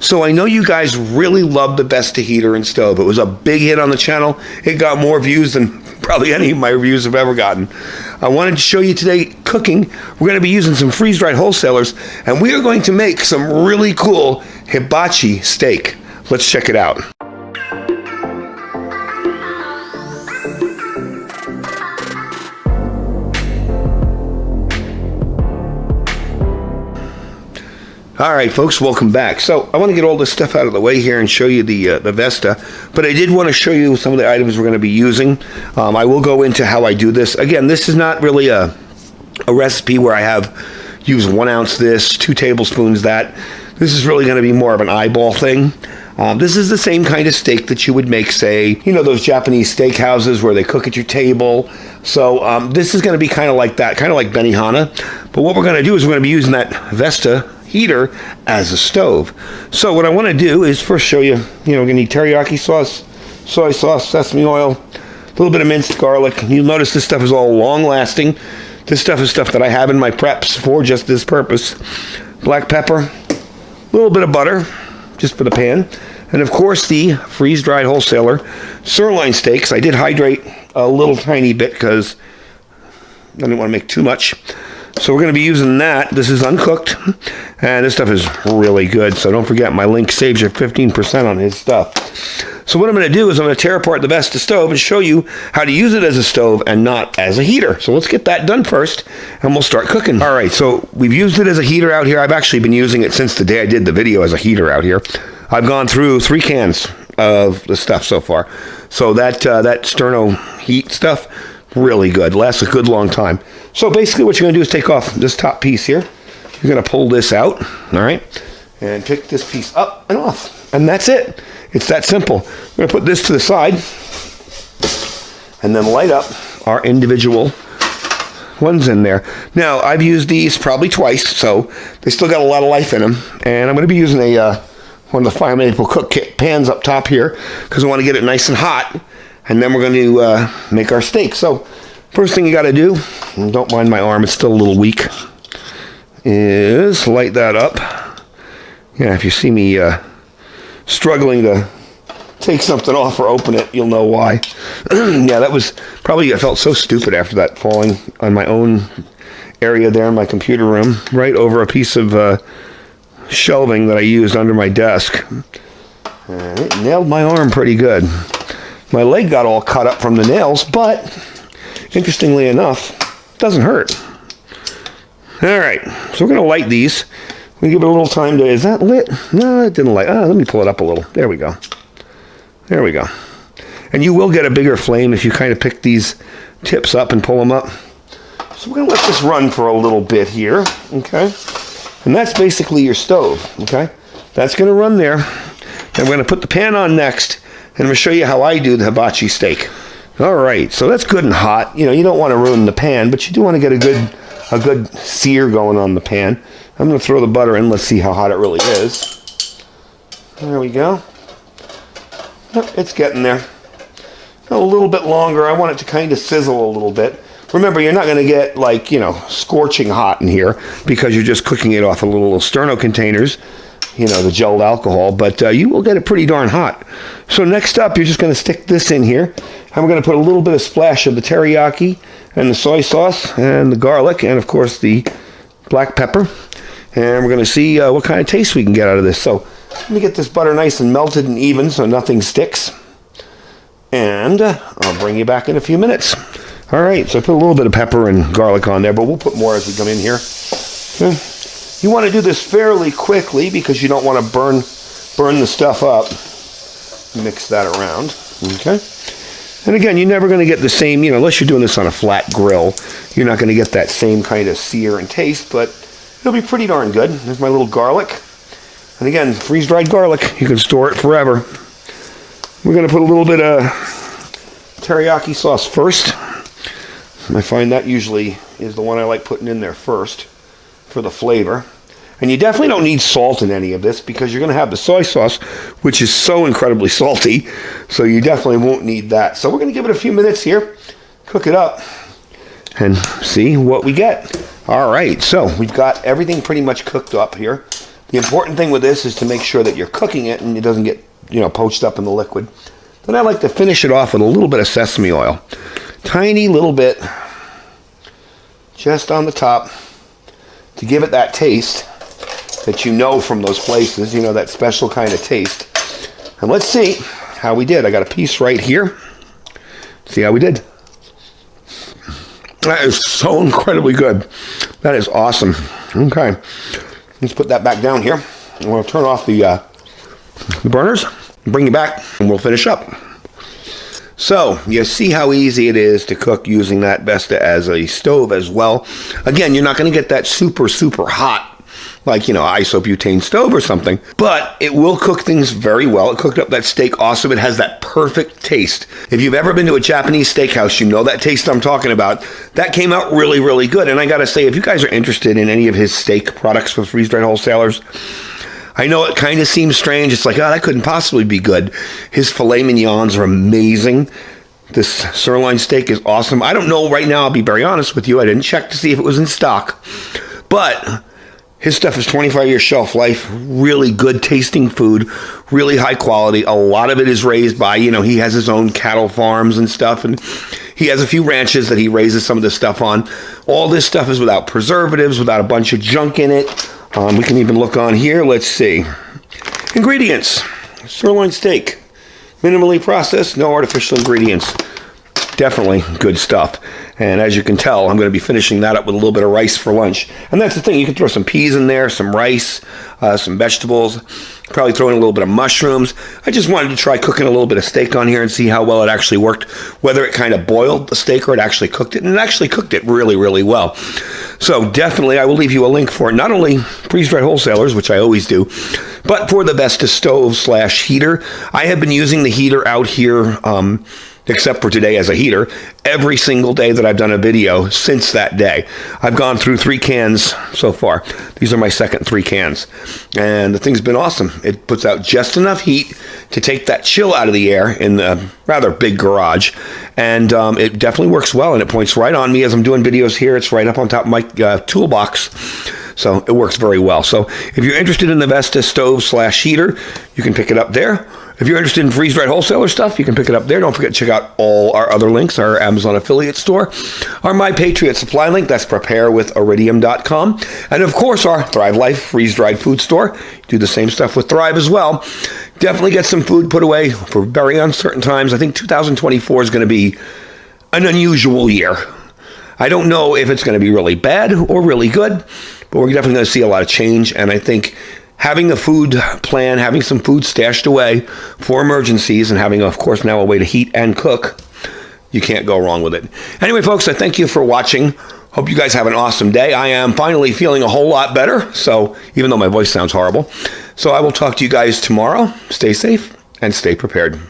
So I know you guys really love the Vesta heater and stove. It was a big hit on the channel. It got more views than probably any of my reviews have ever gotten. I wanted to show you today cooking. We're going to be using some freeze-dried wholesalers, and we are going to make some really cool hibachi steak. Let's check it out. All right, folks, welcome back. So I want to get all this stuff out of the way here and show you the Vesta, but I did want to show you some of the items we're going to be using. I will go into how I do this. Again, this is not really a recipe where I have use 1 ounce this, 2 tablespoons that. This is really going to be more of an eyeball thing. This is the same kind of steak that you would make, say, you know, those Japanese steakhouses where they cook at your table. So this is going to be kind of like that, kind of like Benihana. But what we're going to do is we're going to be using that Vesta heater as a stove. So what I want to do is first show you, we're going to need teriyaki sauce, soy sauce, sesame oil, a little bit of minced garlic. You'll notice this stuff is all long lasting. This stuff is stuff that I have in my preps for just this purpose. Black pepper, a little bit of butter just for the pan, and of course the freeze-dried wholesaler sirloin steaks. I did hydrate a little tiny bit because I didn't want to make too much. So we're going to be using that. This is uncooked, and this stuff is really good. So don't forget, my link saves you 15% on his stuff. So what I'm going to do is I'm going to tear apart the Vesta stove and show you how to use it as a stove and not as a heater. So let's get that done first, and we'll start cooking. All right, so we've used it as a heater out here. I've actually been using it since the day I did the video as a heater out here. I've gone through 3 cans of the stuff so far. So that sterno heat stuff, really good. Lasts a good long time. So basically what you're going to do is take off this top piece here. You're going to pull this out, all right, and pick this piece up and off. And that's it. It's that simple. We're going to put this to the side and then light up our individual ones in there. Now, I've used these probably twice, so they still got a lot of life in them. And I'm going to be using one of the Fire Maple Cook Kit pans up top here because I want to get it nice and hot. And then we're going to make our steak. So first thing you got to do, and don't mind my arm, it's still a little weak, is light that up. Yeah, if you see me struggling to take something off or open it, you'll know why. Yeah, that was probably, I felt so stupid after that, falling on my own area there in my computer room, right over a piece of shelving that I used under my desk. And it nailed my arm pretty good. My leg got all cut up from the nails, but interestingly enough, it doesn't hurt. All right, so we're going to light these. We give it a little time to, is that lit? No, it didn't light. Let me pull it up a little. There we go. There we go. And you will get a bigger flame if you kind of pick these tips up and pull them up. So we're going to let this run for a little bit here, okay? And that's basically your stove, okay? That's going to run there. And we're going to put the pan on next. And I'm going to show you how I do the hibachi steak. All right, so that's good and hot. You don't want to ruin the pan, but you do want to get a good sear going on the pan. I'm going to throw the butter in. Let's see how hot it really is. There we go. Yep, it's getting there. A little bit longer. I want it to kind of sizzle a little bit. Remember, you're not going to get like, scorching hot in here because you're just cooking it off of little sterno containers. The gelled alcohol, but you will get it pretty darn hot. So next up, you're just going to stick this in here, and we're going to put a little bit of splash of the teriyaki and the soy sauce and the garlic and, of course, the black pepper. And we're going to see what kind of taste we can get out of this. So let me get this butter nice and melted and even so nothing sticks. And I'll bring you back in a few minutes. All right, so I put a little bit of pepper and garlic on there, but we'll put more as we come in here. Okay. You want to do this fairly quickly because you don't want to burn the stuff up. Mix that around, okay? And again, you're never going to get the same, unless you're doing this on a flat grill, you're not going to get that same kind of sear and taste, but it'll be pretty darn good. There's my little garlic. And again, freeze-dried garlic. You can store it forever. We're going to put a little bit of teriyaki sauce first. I find that usually is the one I like putting in there first for the flavor. And you definitely don't need salt in any of this because you're going to have the soy sauce, which is so incredibly salty, so you definitely won't need that. So we're going to give it a few minutes here, cook it up, and see what we get. All right, so we've got everything pretty much cooked up here. The important thing with this is to make sure that you're cooking it and it doesn't get, poached up in the liquid. Then I like to finish it off with a little bit of sesame oil. Tiny little bit, just on the top, to give it that taste that you know from those places, that special kind of taste. And let's see how we did. I got a piece right here. See how we did. That is so incredibly good. That is awesome. Okay. Let's put that back down here. And we'll turn off the burners, bring you back, and we'll finish up. So, you see how easy it is to cook using that Vesta as a stove as well. Again, you're not going to get that super, super hot, like, isobutane stove or something. But it will cook things very well. It cooked up that steak awesome. It has that perfect taste. If you've ever been to a Japanese steakhouse, you know that taste I'm talking about. That came out really, really good. And I got to say, if you guys are interested in any of his steak products with freeze-dried wholesalers, I know it kind of seems strange. It's like, that couldn't possibly be good. His filet mignons are amazing. This sirloin steak is awesome. I don't know right now, I'll be very honest with you. I didn't check to see if it was in stock. But his stuff is 25-year shelf life, really good tasting food, really high quality. A lot of it is raised by, he has his own cattle farms and stuff, and he has a few ranches that he raises some of this stuff on. All this stuff is without preservatives, without a bunch of junk in it. We can even look on here. Let's see. Ingredients. Sirloin steak. Minimally processed, no artificial ingredients. Definitely good stuff. And as you can tell, I'm going to be finishing that up with a little bit of rice for lunch. And that's the thing. You can throw some peas in there, some rice, some vegetables. Probably throw in a little bit of mushrooms. I just wanted to try cooking a little bit of steak on here and see how well it actually worked. Whether it kind of boiled the steak or it actually cooked it. And it actually cooked it really, really well. So definitely, I will leave you a link for not only freeze-dried wholesalers, which I always do, but for the Vesta stove/heater. I have been using the heater out here, except for today as a heater, every single day that I've done a video since that day. I've gone through 3 cans so far. These are my second 3 cans. And the thing's been awesome. It puts out just enough heat to take that chill out of the air in the rather big garage. And it definitely works well, and it points right on me as I'm doing videos here. It's right up on top of my toolbox. So it works very well. So if you're interested in the Vesta stove/heater, you can pick it up there. If you're interested in freeze-dried wholesaler stuff, you can pick it up there. Don't forget to check out all our other links, our Amazon affiliate store, our My Patriot supply link, that's preparewithiridium.com, and of course our Thrive Life freeze-dried food store. Do the same stuff with Thrive as well. Definitely get some food put away for very uncertain times. I think 2024 is going to be an unusual year. I don't know if it's going to be really bad or really good, but we're definitely going to see a lot of change, and I think having a food plan, having some food stashed away for emergencies, and having, of course, now a way to heat and cook, you can't go wrong with it. Anyway, folks, I thank you for watching. Hope you guys have an awesome day. I am finally feeling a whole lot better, so even though my voice sounds horrible. So I will talk to you guys tomorrow. Stay safe and stay prepared.